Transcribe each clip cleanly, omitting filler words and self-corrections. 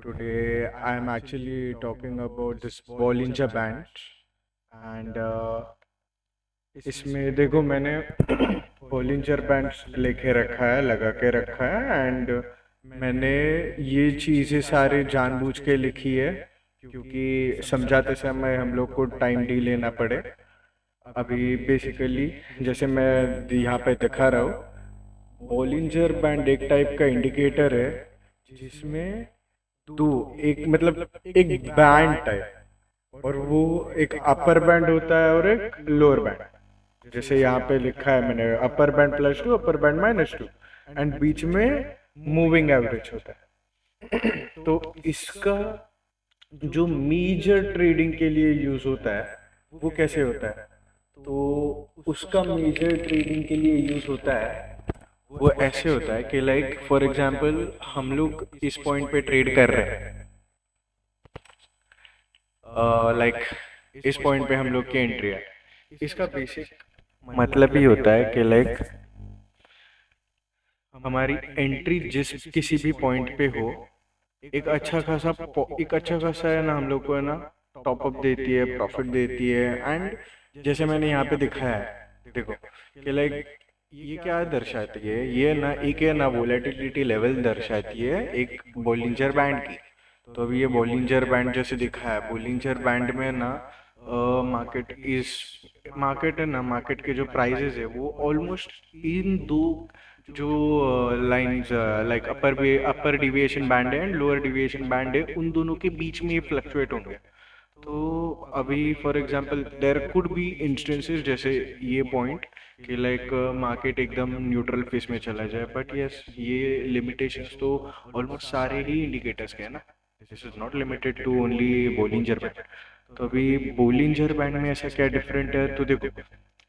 Today I'm actually talking about this Bollinger Band and इसमें देखो मैंने Bollinger Band लेके रखा है, लगा के रखा है एंड मैंने ये चीज़ें सारे जानबूझ के लिखी है क्योंकि समझाते समय हम लोग को टाइम डी लेना पड़े। अभी बेसिकली जैसे मैं यहाँ पे दिखा रहा हूँ, Bollinger Band एक टाइप का इंडिकेटर है जिसमें दो एक मतलब एक बैंड टाइप और वो एक अपर बैंड होता है और एक लोअर बैंड। जैसे यहाँ पे लिखा है मैंने upper band +2 upper band -2 and बीच में मूविंग एवरेज होता है। तो इसका जो मेजर ट्रेडिंग के लिए यूज होता है वो कैसे होता है, तो उसका मेजर ट्रेडिंग के लिए यूज होता है वो ऐसे होता है कि लाइक फॉर एग्जांपल हम लोग इस पॉइंट पे ट्रेड कर रहे हैं, लाइक इस पॉइंट पे हम लोग की एंट्री है। इसका बेसिक मतलब ही होता है कि लाइक हमारी एंट्री जिस किसी भी पॉइंट पे हो, एक अच्छा खासा है ना हम लोग को है ना टॉप अप देती है, प्रॉफिट देती है। एंड जैसे मैंने यहाँ पे दिखाया है देखो कि लाइक ये क्या दर्शाती है, ये ना एक है ना वोलेटिलिटी लेवल दर्शाती है एक बॉलिंजर बैंड की। तो अभी ये बॉलिंजर बैंड जैसे दिखा है, बॉलिंजर बैंड में ना मार्केट इज मार्केट है ना, मार्केट के जो प्राइजेस है वो ऑलमोस्ट इन दो जो lines like upper deviation band है एंड लोअर डिविएशन बैंड है, उन दोनों के बीच में ये फ्लक्चुएट होंगे। तो अभी for example there could be instances जैसे ये पॉइंट कि लाइक मार्केट एकदम न्यूट्रल फेस में चला जाए, बट यस ये लिमिटेशंस तो ऑलमोस्ट सारे ही इंडिकेटर्स के हैं ना। This is not limited to only Bollinger band. तो अभी बोलिंजर बैंड में ऐसा क्या डिफरेंट है, तो देखो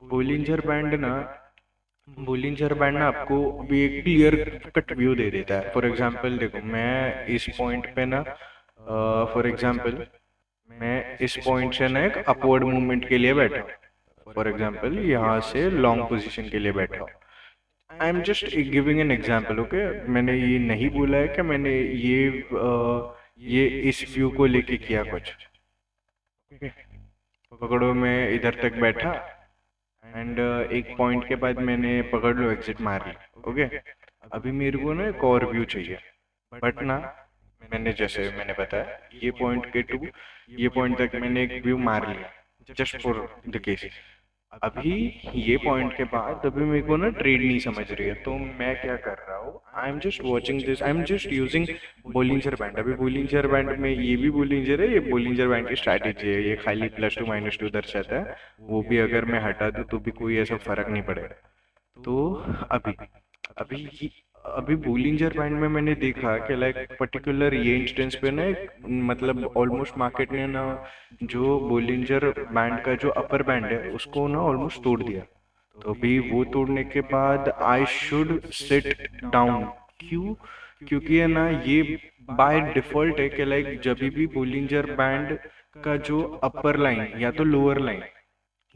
बोलिंजर बैंड ना बोलिंजर बैंड ना आपको अभी एक क्लियर कट व्यू दे देता है। फॉर एग्जांपल देखो मैं इस पॉइंट पे ना फॉर एग्जांपल मैं इस पॉइंट से ना एक अपवर्ड मूवमेंट के लिए बैठा हूँ। फॉर एग्जांपल यहाँ से लॉन्ग पोजीशन के लिए बैठा हूँ। I am just giving an example, okay. मैंने ये नहीं बोला है कि मैंने ये इस व्यू को लेके किया कुछ। okay? पकड़ो मैं इधर तक बैठा एंड एक पॉइंट के बाद मैंने पकड़ लो एग्जिट मार ली, ओके। अभी मेरे को ना एक और व्यू चाहिए, बट ना मैंने जैसे मैंने बताया ये पॉइंट के टू ये पॉइंट तक मैंने एक व्यू मार लिया जस्ट फॉर द केस। अभी ये पॉइंट के बाद अभी मेरे को ना ट्रेड नहीं समझ रही है, तो मैं क्या कर रहा हूँ, I am just watching this, I am just using Bollinger band. अभी बोलिंजर बैंड में ये भी बोलिंजर है, ये बोलिंजर बैंड की स्ट्रैटेजी है, ये खाली +2 -2 दर्शाता है। वो भी अगर मैं हटा दूँ तो भी कोई ऐसा फर्क नहीं पड़ेगा। तो अभी अभी ये- अभी बोलिंजर बैंड में मैंने देखा कि लाइक पर्टिकुलर ये इंस्टेंस पे ना मतलब ऑलमोस्ट मार्केट ने ना जो बोलिंजर बैंड का जो अपर बैंड है उसको ना ऑलमोस्ट तोड़ दिया। तो अभी वो तोड़ने के बाद आई शुड सिट डाउन। क्यों? क्योंकि है ना ये बाय डिफॉल्ट है कि लाइक जब भी बोलिंजर बैंड का जो अपर लाइन या तो लोअर लाइन,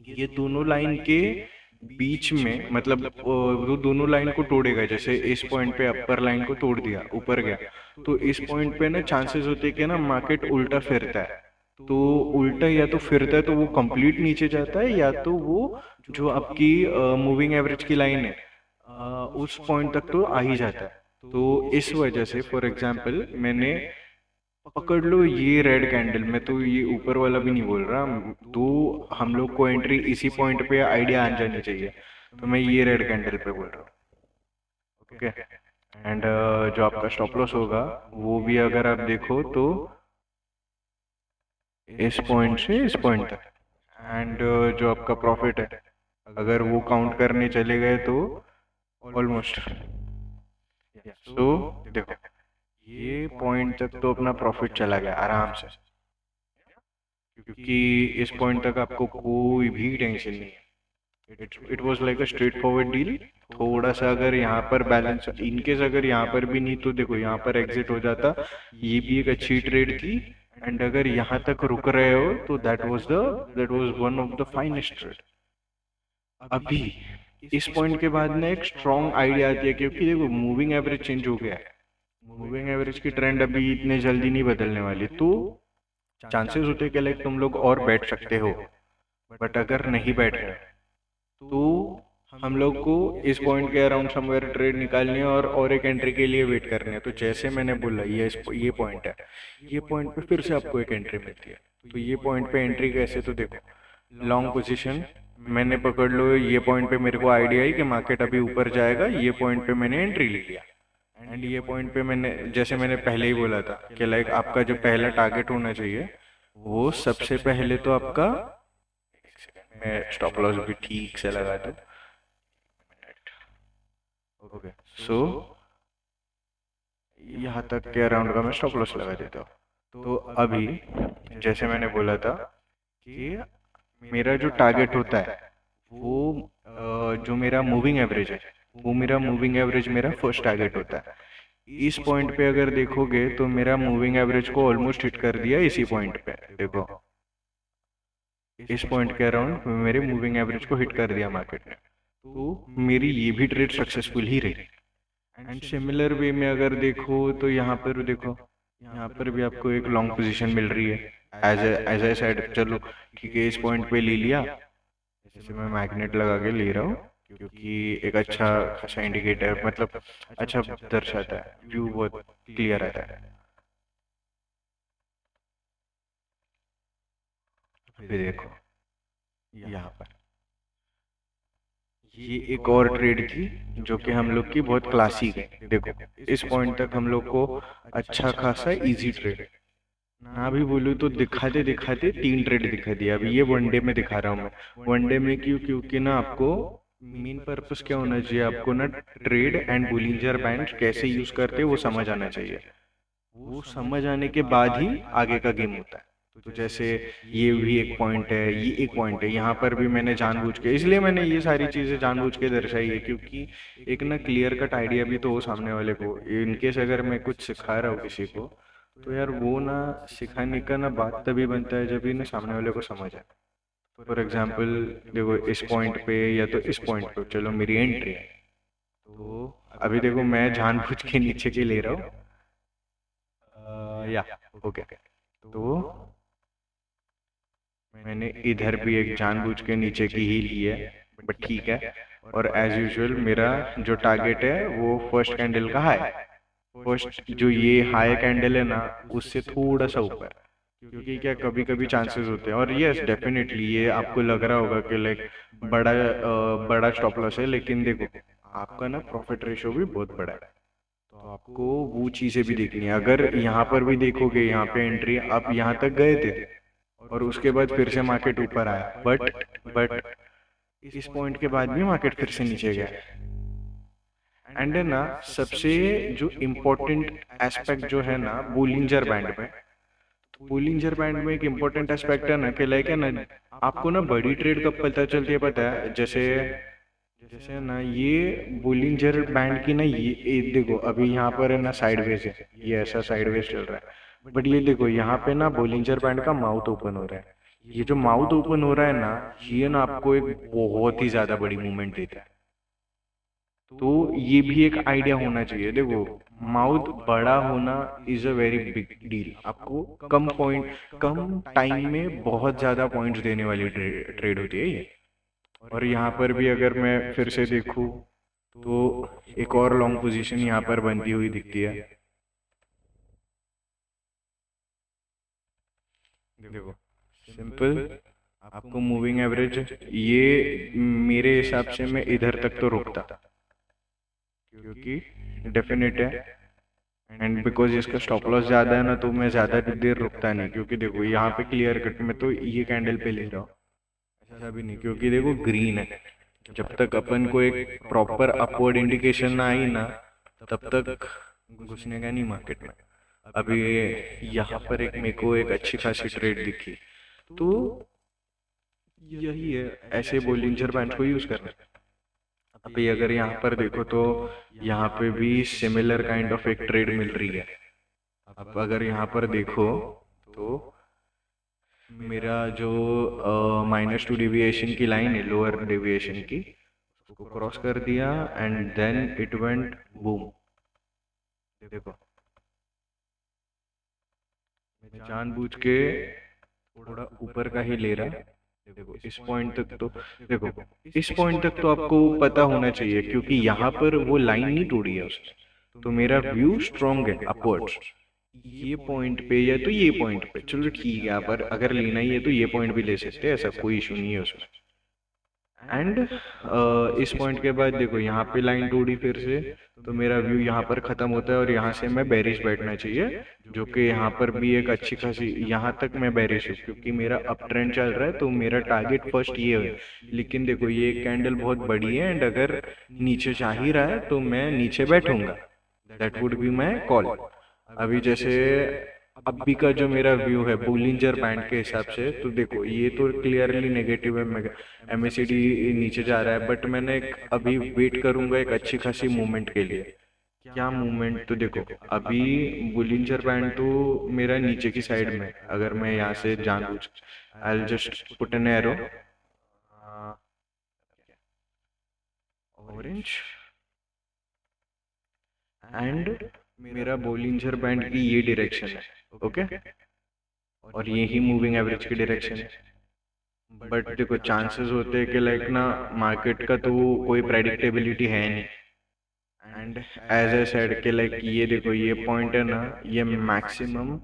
ये दोनों लाइन के बीच में मतलब वो दोनों लाइन को तोड़ेगा। जैसे इस पॉइंट पे अपर लाइन को तोड़ दिया, ऊपर गया, तो इस पॉइंट पे ना चांसेस होते हैं कि ना मार्केट उल्टा फिरता है। तो उल्टा या तो फिरता है तो वो कंप्लीट नीचे जाता है, या तो वो जो आपकी मूविंग एवरेज की लाइन है उस पॉइंट तक तो आ ही जाता है। तो इस वजह से फॉर एग्जांपल मैंने पकड़ लो ये रेड कैंडल में, तो ये ऊपर वाला भी नहीं बोल रहा, तो हम लोग को एंट्री इसी पॉइंट पे आइडिया आ जानी चाहिए। तो मैं ये रेड कैंडल पे बोल रहा हूँ, ओके। एंड जो आपका स्टॉप लॉस होगा वो भी अगर आप देखो तो इस पॉइंट से इस पॉइंट तक। एंड जो आपका प्रॉफिट है अगर वो काउंट करने चले गए तो ऑलमोस्ट, सो देखो ये पॉइंट तक तो अपना प्रॉफिट चला गया आराम से, क्योंकि इस पॉइंट तक आपको कोई भी टेंशन नहीं है। It was like a straight forward deal. थोड़ा सा अगर यहाँ पर बैलेंस इनकेस अगर यहाँ पर भी नहीं तो देखो यहाँ पर एग्जिट हो जाता, ये भी एक अच्छी ट्रेड थी। एंड अगर यहाँ तक रुक रहे हो तो that was one of the finest trade. अभी इस पॉइंट के बाद ना एक स्ट्रॉन्ग आइडिया आती है, क्योंकि देखो मूविंग एवरेज चेंज हो गया है। मूविंग एवरेज की ट्रेंड अभी इतने जल्दी नहीं बदलने वाली, तो चांसेस होते हैं कि लाइक तुम लोग और बैठ सकते हो, बट अगर नहीं बैठ रहे तो हम लोग को इस पॉइंट के अराउंड समवेयर ट्रेड निकालनी है और एक एंट्री के लिए वेट करनी है। तो जैसे मैंने बोला ये पॉइंट है, ये पॉइंट पे फिर से आपको एक एंट्री मिलती है। तो ये पॉइंट पे एंट्री कैसे, तो देखो लॉन्ग पोजीशन मैंने पकड़ लो, ये पॉइंट पे मेरे को आइडिया है कि मार्केट अभी ऊपर जाएगा, ये पॉइंट पे मैंने एंट्री ले लिया। एंड ये पॉइंट पे मैंने, जैसे मैंने पहले ही बोला था कि लाइक आपका जो पहला टारगेट होना चाहिए वो सबसे पहले तो आपका, एक सेकंड मैं स्टॉप लॉस भी ठीक से लगा दूं। ओके, सो यहाँ तक के अराउंड का मैं स्टॉप लॉस लगा देता हूँ। तो अभी जैसे मैंने बोला था कि मेरा जो टारगेट होता है वो जो मेरा मूविंग एवरेज है, वो मेरा मूविंग एवरेज मेरा फर्स्ट टारगेट होता है। इस पॉइंट पे अगर देखोगे तो मेरा मूविंग एवरेज को ऑलमोस्ट हिट कर दिया इसी पॉइंट पे। देखो इस पॉइंट के अराउंड मेरे मूविंग एवरेज को हिट कर दिया मार्केट ने, तो मेरी ये भी ट्रेड सक्सेसफुल ही रही। एंड सिमिलर वे में अगर देखो तो यहाँ पर देखो, यहाँ पर भी आपको एक लॉन्ग पोजीशन मिल रही है एज ए साइड। चलो ठीक है, इस पॉइंट पे ले लिया, जैसे मैं मैग्नेट लगा के ले रहा हूँ क्योंकि एक अच्छा खासा इंडिकेटर मतलब अच्छा दर्शाता है, व्यू बहुत क्लियर आता है। अभी देखो यहाँ पर ये एक और ट्रेड थी जो कि हम लोग की बहुत क्लासिक है। देखो इस पॉइंट तक हम लोग को अच्छा खासा इजी ट्रेड ना भी बोलूँ तो दिखाते दिखाते 3 ट्रेड दिखा दिया। अभी ये वनडे में दिखा रहा हूँ मैं। वनडे में क्यों, क्योंकि ना आपको मेन पर्पस क्या होना चाहिए, आपको ना ट्रेड एंड बोलिंजर बैंड कैसे यूज करते वो समझ आना चाहिए। वो समझ आने के बाद ही आगे का गेम होता है। तो जैसे ये भी एक पॉइंट है, ये एक पॉइंट है, यहाँ पर भी मैंने जानबूझ के, इसलिए मैंने ये सारी चीजें जानबूझ के दर्शाई है क्योंकि एक ना क्लियर कट आइडिया भी तो हो सामने वाले को। इनकेस अगर मैं कुछ सिखा रहा हूँ किसी को तो यार वो ना सिखाने का ना बात तभी बनता है जब ना सामने वाले को समझ आए। फॉर एग्जाम्पल देखो इस पॉइंट पे या तो इस पॉइंट पे चलो मेरी एंट्री है, तो अभी देखो मैं जानबूझ के नीचे के ले रहा हूँ या ओके। तो मैंने इधर भी एक जानबूझ के नीचे की ही ली है, बट ठीक है। और एज यूजुअल मेरा जो टारगेट है वो फर्स्ट कैंडल का हाई, फर्स्ट जो ये हाई कैंडल है ना उससे थोड़ा सा ऊपर, क्योंकि क्या कभी कभी चांसेस होते हैं। और यस डेफिनेटली ये आपको लग रहा होगा कि लाइक बड़ा स्टॉप लॉस है, लेकिन देखो आपका ना प्रॉफिट रेशो भी बहुत बड़ा है, तो आपको वो चीज़ें भी देखनी है। अगर यहाँ पर भी देखोगे, यहाँ पे एंट्री आप यहाँ तक गए थे और उसके बाद फिर से मार्केट ऊपर आया, बट इस पॉइंट के बाद भी मार्केट फिर से नीचे गया। एंड ना सबसे जो इम्पोर्टेंट एस्पेक्ट जो है ना बोलिंजर बैंड में, तो बोलिंजर बैंड में एक इम्पोर्टेंट एस्पेक्ट है ना कि लाइक है ना आपको ना बड़ी ट्रेड कब पता चलती है पता है, जैसे जैसे ना ये बोलिंजर बैंड की ना ये देखो अभी यहाँ पर है ना साइडवेज है, ये ऐसा साइडवेज चल रहा है, बट ये देखो यहाँ पे ना बोलिंजर बैंड का माउथ ओपन हो रहा है। ये जो माउथ ओपन हो रहा है ना ये ना आपको एक बहुत ही ज्यादा बड़ी मूवमेंट देता है। तो ये भी एक आइडिया होना चाहिए। देखो माउथ बड़ा होना is a very big deal. आपको कम पॉइंट कम टाइम में बहुत ज्यादा पॉइंट्स देने वाली ट्रेड होती है ये। और यहाँ पर भी अगर मैं फिर से देखूँ तो एक और लॉन्ग पोजीशन यहाँ पर बनती हुई दिखती है। देखो सिंपल आपको मूविंग एवरेज ये मेरे हिसाब से मैं इधर तक तो रुकता क्योंकि डेफिनेट है, एंड बिकॉज इसका स्टॉप लॉस ज़्यादा है ना तो मैं ज़्यादा देर रुकता नहीं। क्योंकि देखो यहाँ पे क्लियर कट में तो ये कैंडल पे ले रहा हूँ, ऐसा भी नहीं क्योंकि देखो ग्रीन है। जब तक अपन को एक प्रॉपर अपवर्ड इंडिकेशन ना आई ना तब तक घुसने का नहीं मार्केट में। अभी यहाँ पर एक मेरे को एक अच्छी खासी ट्रेड दिखी, तो यही है, ऐसे बोलिंजर बैंड को यूज करना। अभी अगर यहाँ पर देखो तो यहाँ पे भी सिमिलर काइंड ऑफ एक ट्रेड मिल रही है। अब अगर यहाँ पर देखो तो मेरा जो -2 डेविएशन की लाइन है, लोअर डेविएशन की, उसको क्रॉस कर दिया and then it went boom. देखो जानबूझ के थोड़ा ऊपर का ही ले रहा है। देखो इस पॉइंट तक तो, देखो इस पॉइंट तक तो आपको पता होना चाहिए क्योंकि यहाँ पर वो लाइन नहीं तोड़ी है उसने। तो मेरा व्यू स्ट्रांग है अपवर्ड्स। ये पॉइंट पे या तो ये पॉइंट पे, चलो ठीक है, आप अगर लेना ही है तो ये पॉइंट भी ले सकते हैं, ऐसा कोई इशू नहीं है उसमें। एंड इस पॉइंट के बाद देखो यहाँ पे लाइन तोड़ी फिर से, तो मेरा व्यू यहाँ पर खत्म होता है और यहाँ से मैं बेरिश बैठना चाहिए, जो कि यहाँ पर भी एक अच्छी खासी, यहाँ तक मैं बेरिश हूँ क्योंकि मेरा अप ट्रेंड चल रहा है, तो मेरा टारगेट फर्स्ट ये है। लेकिन देखो ये कैंडल बहुत बड़ी है एंड अगर नीचे जा ही रहा है तो मैं नीचे बैठूंगा, that would be my call. अभी जैसे अभी का जो मेरा व्यू है बोलिंजर बैंड के हिसाब से, तो देखो ये तो क्लियरली नेगेटिव है, एमएसीडी नीचे जा रहा है, बट मैंने अभी वेट करूंगा एक अच्छी खासी मूवमेंट के लिए। क्या मूवमेंट, तो देखो अभी बोलिंजर बैंड तो मेरा नीचे की साइड में, अगर मैं यहाँ से जानबूझ, I will just put an arrow orange, and मेरा बोलिंजर बैंड की ये डायरेक्शन है, ओके, और ये ही मूविंग एवरेज की डायरेक्शन है। बट देखो चांसेस होते हैं कि लाइक ना मार्केट का तो कोई प्रेडिक्टेबिलिटी है नहीं, एंड एज ए सेड के लाइक ये देखो ये पॉइंट है ना, ये मैक्सिमम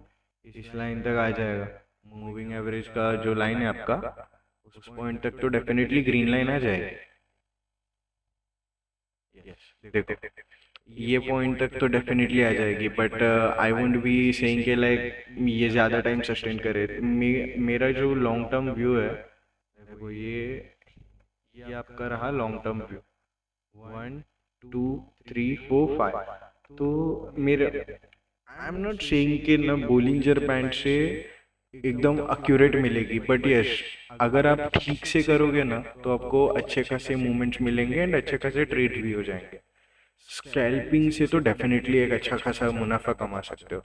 इस लाइन तक आ जाएगा, मूविंग एवरेज का जो लाइन है आपका, उस पॉइंट तक तो डेफिनेटली ग्रीन लाइन आ जाएगी। देखो ये पॉइंट तक तो डेफिनेटली आ जाएगी, but I won't be saying के लाइक ये ज़्यादा टाइम सस्टेन करे। मेरा जो लॉन्ग टर्म व्यू है, देखो ये आपका रहा लॉन्ग टर्म व्यू, 1 2 3 4 5। तो मेरे, आई एम नॉट सेइंग कि ना बोलिंजर बैंड से एकदम एक्यूरेट मिलेगी, बट यस अगर आप ठीक से करोगे ना तो आपको अच्छे खासे मूवमेंट्स मिलेंगे एंड अच्छे खासे ट्रेड भी हो जाएंगे। स्कैल्पिंग से तो डेफिनेटली एक अच्छा खासा मुनाफा कमा सकते हो,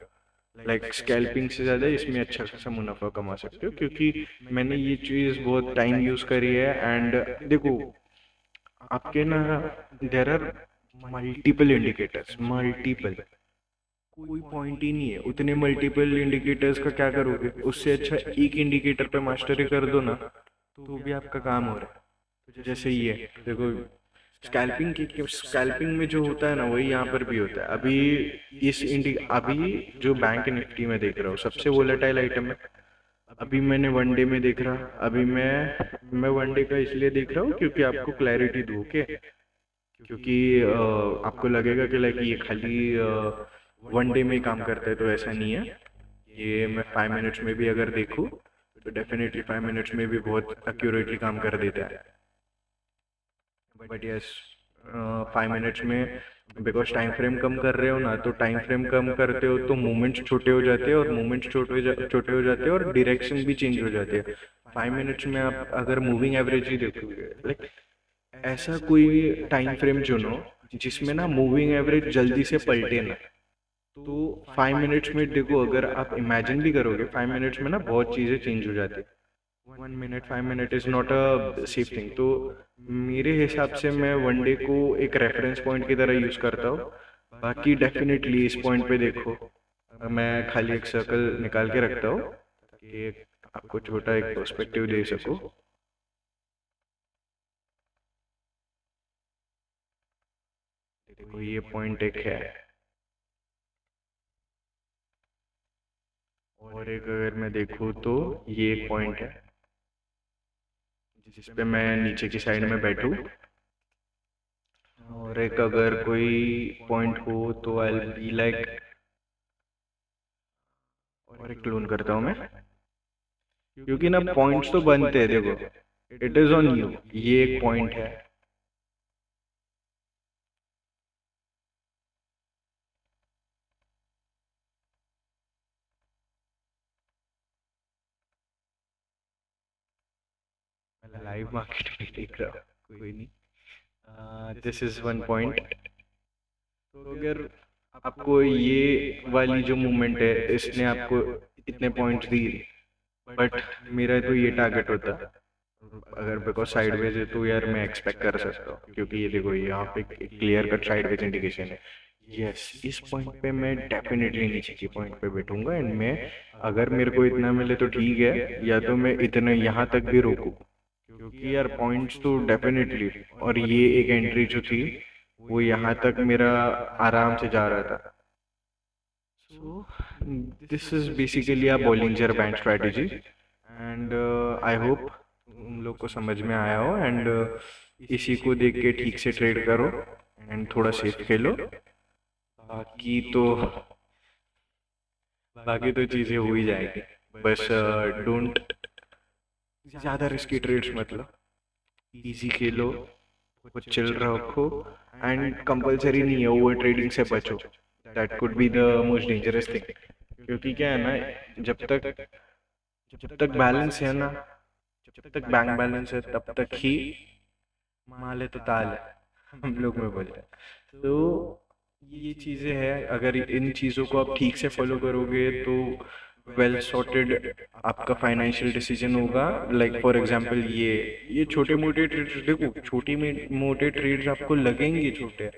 लाइक स्कैल्पिंग से ज़्यादा इसमें अच्छा खासा मुनाफा कमा सकते हो, क्योंकि मैंने ये चीज़ बहुत टाइम यूज़ करी है। एंड देखो आपके ना there are multiple indicators, multiple, कोई पॉइंट ही नहीं है, उतने मल्टीपल इंडिकेटर्स का क्या करोगे, उससे अच्छा एक इंडिकेटर पे मास्टरी कर दो ना, तो भी आपका काम हो रहा है। तो जैसे ये देखो स्कैल्पिंग में जो होता है ना वही यहाँ पर भी होता है। अभी अभी जो बैंक निफ्टी में देख रहा हूँ सबसे वोलेटाइल आइटम है, अभी मैंने वनडे में देख रहा, अभी मैं वनडे का इसलिए देख रहा हूँ क्योंकि आपको क्लैरिटी दूँ के, क्योंकि आपको लगेगा कि लाइक ये खाली वनडे में ही काम करता है, तो ऐसा नहीं है। ये मैं 5 मिनट्स में भी अगर देखूँ तो डेफिनेटली 5 मिनट्स में भी बहुत एक्यूरेटली काम कर देता है। बट यस 5 मिनट्स में बिकॉज टाइम फ्रेम कम कर रहे हो ना, तो टाइम फ्रेम कम करते हो तो मूवमेंट्स छोटे हो जाते हैं, और मूवमेंट्स छोटे हो जाते हैं और डायरेक्शन भी चेंज हो जाते हैं। 5 मिनट्स में आप अगर मूविंग एवरेज ही देखोगे, लाइक ऐसा कोई टाइम फ्रेम चुनो जिसमें ना मूविंग एवरेज जल्दी से पलटे ना, तो 5 मिनट्स में देखो अगर आप इमेजिन भी करोगे 5 मिनट्स में ना बहुत चीज़ें चेंज हो जाती है। 1 minute 5 minute is not a safe thing. तो मेरे हिसाब से मैं वनडे को एक रेफरेंस पॉइंट की तरह यूज़ करता हूँ। बाकी डेफिनेटली इस पॉइंट पे देखो मैं खाली एक सर्कल निकाल के रखता हूँ ताकि आपको छोटा एक पर्सपेक्टिव दे सकूँ। देखो ये पॉइंट एक है, और एक अगर मैं देखूँ तो ये एक पॉइंट है जिस पे मैं नीचे की साइड में बैठूँ, और एक अगर कोई पॉइंट हो तो आई विल बी लाइक, और एक क्लोन करता हूँ मैं, क्योंकि ना पॉइंट्स तो बनते हैं। देखो इट इज ऑन यू, ये एक पॉइंट है, मैं लाइव मार्केट में देख रहा हूँ, कोई नहीं, दिस इज वन पॉइंट। तो अगर आपको ये वाली जो मूवमेंट है इसने आपको इतने पॉइंट्स दी, बट मेरा तो ये टारगेट होता अगर बिकॉज साइडवेज है तो यार मैं एक्सपेक्ट कर सकता हूँ, क्योंकि ये देखो यहाँ पे क्लियर कट साइडवेज इंडिकेशन है, यस, इस पॉइंट पे मैं डेफिनेटली नीचे की पॉइंट पे बैठूंगा एंड मैं, अगर मेरे को इतना मिले तो ठीक है, या तो मैं इतने यहाँ तक भी रोकूं, क्योंकि यार पॉइंट्स तो डेफिनेटली, और ये एक एंट्री जो थी वो यहाँ तक मेरा आराम से जा रहा था। So this is basically a Bollinger band strategy and I hope तुम लोग को समझ में आया हो एंड इसी को देख के ठीक से ट्रेड करो एंड थोड़ा सेफ खेलो। बाकी तो बाकी तो चीज़ें हो ही जाएगी। बस डोंट ज़्यादा रिस्की ट्रेड्स मत लो, इजी खेलो, कुछ चिल रखो एंड कंपलसरी नहीं है ओवर ट्रेडिंग से बचो। That could be the most dangerous thing, क्योंकि क्या है ना, जब तक जब तक बैलेंस है ना, जब तक बैंक बैलेंस है तब तक ही माल है तो ताल है, हम लोग में बोलते हैं। तो ये चीज़ें हैं, अगर इन चीज़ों को आप ठीक से फॉलो करोगे तो वेल सॉर्टेड आपका फाइनेंशियल डिसीजन होगा। लाइक फॉर एग्जांपल ये छोटे मोटे ट्रेड्स, देखो छोटे मोटे ट्रेड्स आपको लगेंगे छोटे,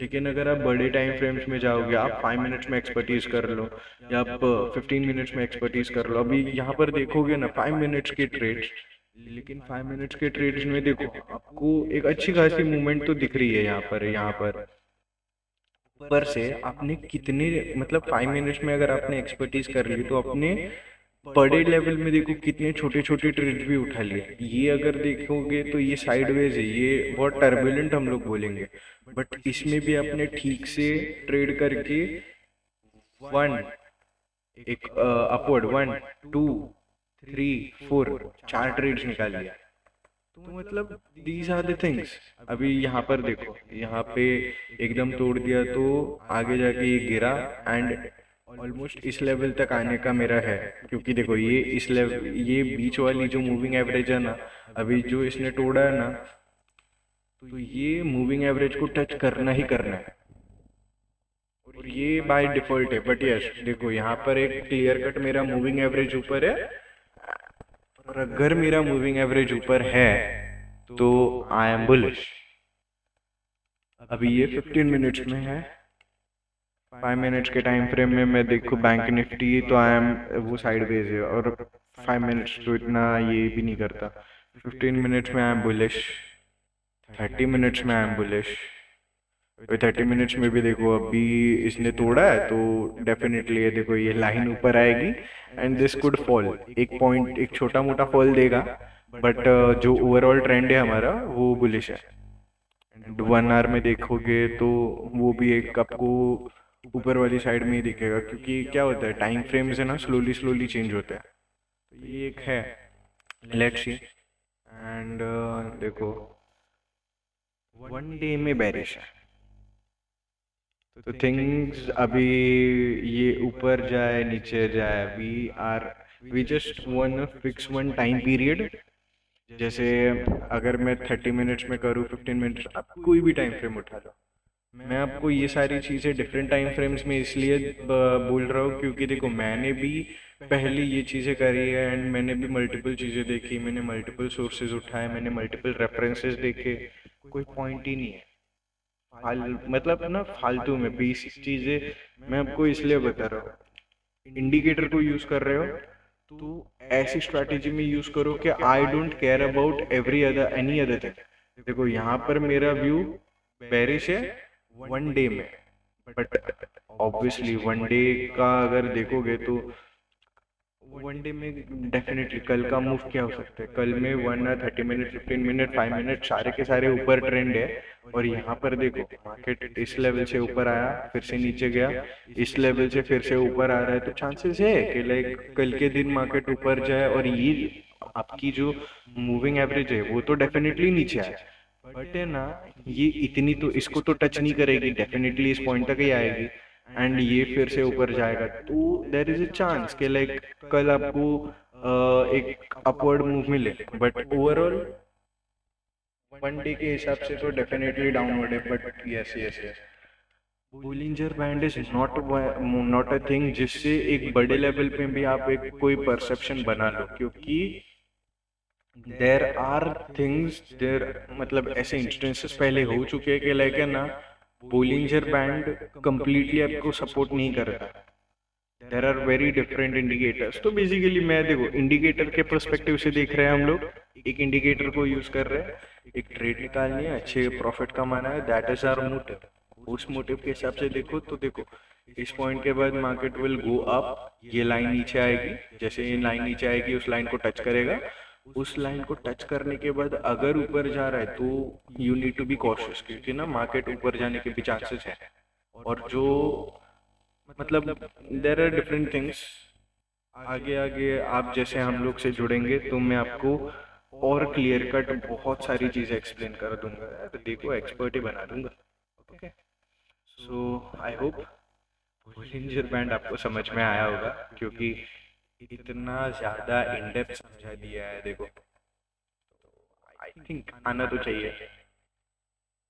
लेकिन अगर आप बड़े टाइम फ्रेम्स में जाओगे, आप 5 मिनट्स में एक्सपर्टीज कर लो या आप 15 मिनट्स में एक्सपर्टीज कर लो। अभी यहाँ पर देखोगे ना 5 मिनट्स के ट्रेड्स, लेकिन 5 मिनट्स के ट्रेड्स में देखो आपको एक अच्छी खासी मूवमेंट तो दिख रही है यहाँ पर ऊपर से आपने कितने, मतलब 5 मिनट्स में अगर आपने एक्सपर्टीज कर ली तो आपने बड़े लेवल में देखो कितने छोटे छोटे ट्रेड्स भी उठा लिए। ये अगर देखोगे तो ये साइडवेज है, ये बहुत टर्बुलेंट हम लोग बोलेंगे, बट इसमें भी आपने ठीक से ट्रेड करके वन एक अपवर्ड 1 2 3 4 4 ट्रेड्स निकाल लिया। तो मतलब दीज आर द थिंग्स। अभी यहाँ पर देखो, यहाँ पे एकदम तोड़ दिया तो आगे जाके ये गिरा एंड ऑलमोस्ट इस लेवल तक आने का मेरा है, क्योंकि देखो ये इस लेवल, ये बीच वाली जो मूविंग एवरेज है ना, अभी जो इसने तोड़ा है ना, तो ये मूविंग एवरेज को टच करना ही करना है और ये बाय डिफॉल्ट है। बट यस देखो यहाँ पर एक क्लियर कट मेरा मूविंग एवरेज ऊपर है, और अगर मेरा मूविंग एवरेज ऊपर है तो आई एम बुलिश। अभी ये 15 मिनट्स में है, 5 मिनट्स के टाइम फ्रेम में मैं देखूँ बैंक निफ्टी तो आई एम, वो साइडवेज है, और 5 मिनट्स तो इतना ये भी नहीं करता। 15 मिनट्स में आई एम बुलिश, 30 मिनट्स में आई एम बुलिश। 30 मिनट्स में भी देखो अभी इसने तोड़ा है तो डेफिनेटली ये देखो ये लाइन ऊपर आएगी एंड दिस कुड फॉल, एक पॉइंट एक छोटा मोटा फॉल देगा, बट जो ओवरऑल ट्रेंड है हमारा वो बुलिश है। एंड 1 आवर में देखोगे तो वो भी एक आपको ऊपर वाली साइड में ही दिखेगा, क्योंकि क्या होता है टाइम फ्रेम्स है ना स्लोली स्लोली चेंज होता है। तो ये एक है, लेट्स सी। एंड देखो 1 डे में बेरिश है, तो थिंग्स अभी ये ऊपर जाए नीचे जाए, we just one fix one time period. जैसे अगर मैं 30 मिनट्स में करूँ, 15 मिनट्स, आप कोई भी टाइम फ्रेम उठा लो, मैं आपको ये सारी चीज़ें डिफरेंट टाइम फ्रेम्स में इसलिए बोल रहा हूँ क्योंकि देखो मैंने भी पहले ये चीज़ें करी है एंड मैंने भी मल्टीपल चीज़ें देखी, मैंने मल्टीपल सोर्सेज उठाए, मैंने मल्टीपल रेफरेंसेस देखे, कोई पॉइंट ही नहीं है मतलब ना फालतू में बेसिक चीज़ें मैं आपको इसलिए बता रहा हूँ। इंडिकेटर को यूज़ कर रहे हो तो ऐसी स्ट्रैटेजी में यूज़ करो कि I don't care about any other thing. देखो यहाँ पर मेरा व्यू बेरिश है 1 डे में, बट ऑब्वियसली 1 डे का अगर देखोगे तो 1 डे में डेफिनेटली कल का मूव क्या हो सकता है, कल में 1 आवर 30 मिनट 15 मिनट 5 मिनट सारे के सारे ऊपर ट्रेंड है, और यहाँ पर देखो मार्केट इस लेवल से ऊपर आया फिर से नीचे गया, इस लेवल से फिर से ऊपर आ रहा है, तो चांसेस है कि लाइक कल के दिन मार्केट ऊपर जाए और ये आपकी जो मूविंग एवरेज है वो तो डेफिनेटली नीचे आए, बट है ना ये इतनी तो इसको तो टच नहीं करेगी, डेफिनेटली इस पॉइंट तक ही आएगी एंड ये फिर से ऊपर जाएगा, तो देर इज अ चांस कि लाइक कल आपको एक अपवर्ड मूव मिले, बट ओवरऑल 1 डे के हिसाब से तो डेफिनेटली डाउनवर्ड है। But yes yes yes, Bollinger band is not a thing जिससे एक बड़े लेवल पे भी आप एक कोई परसेप्शन बना लो, क्योंकि देर आर थिंग्स देर, मतलब ऐसे इंस्टेंसेस पहले हो चुके हैं कि लाइक है ना बोलिंजर बैंड कंप्लीटली आपको सपोर्ट नहीं करता। There are very different indicators. तो बेसिकली मैं देखो इंडिकेटर के पर्सपेक्टिव से देख रहे हैं हम लोग, एक इंडिकेटर को यूज कर रहे हैं, एक ट्रेड निकालनी है, अच्छे प्रॉफिट कमाना है, दैट इज आवर मोटिव। उस मोटिव के हिसाब से देखो तो देखो इस पॉइंट के बाद मार्केट विल गो अप, ये लाइन नीचे आएगी, जैसे ये लाइन नीचे आएगी उस लाइन को टच करेगा, उस लाइन को टच करने के बाद अगर ऊपर जा रहा है तो you need to be cautious, क्योंकि ना मार्केट ऊपर जाने के भी चांसेस है। और जो मतलब देर आर डिफरेंट थिंग्स। आगे आगे आप जैसे हम लोग से जुड़ेंगे तो मैं आपको और क्लियर कट बहुत सारी चीज़ें एक्सप्लेन कर दूंगा, तो देखो एक्सपर्ट ही बना दूंगा। Okay, so I hope Bollinger band आपको समझ में आया होगा, क्योंकि इतना ज़्यादा इन डेप्थ समझा दिया है। देखो आई थिंक आना तो चाहिए,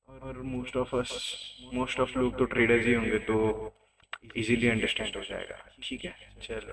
और मोस्ट ऑफ लोग तो ट्रेडर्स ही होंगे तो इजीली अंडरस्टैंड हो जाएगा। ठीक है, चलो।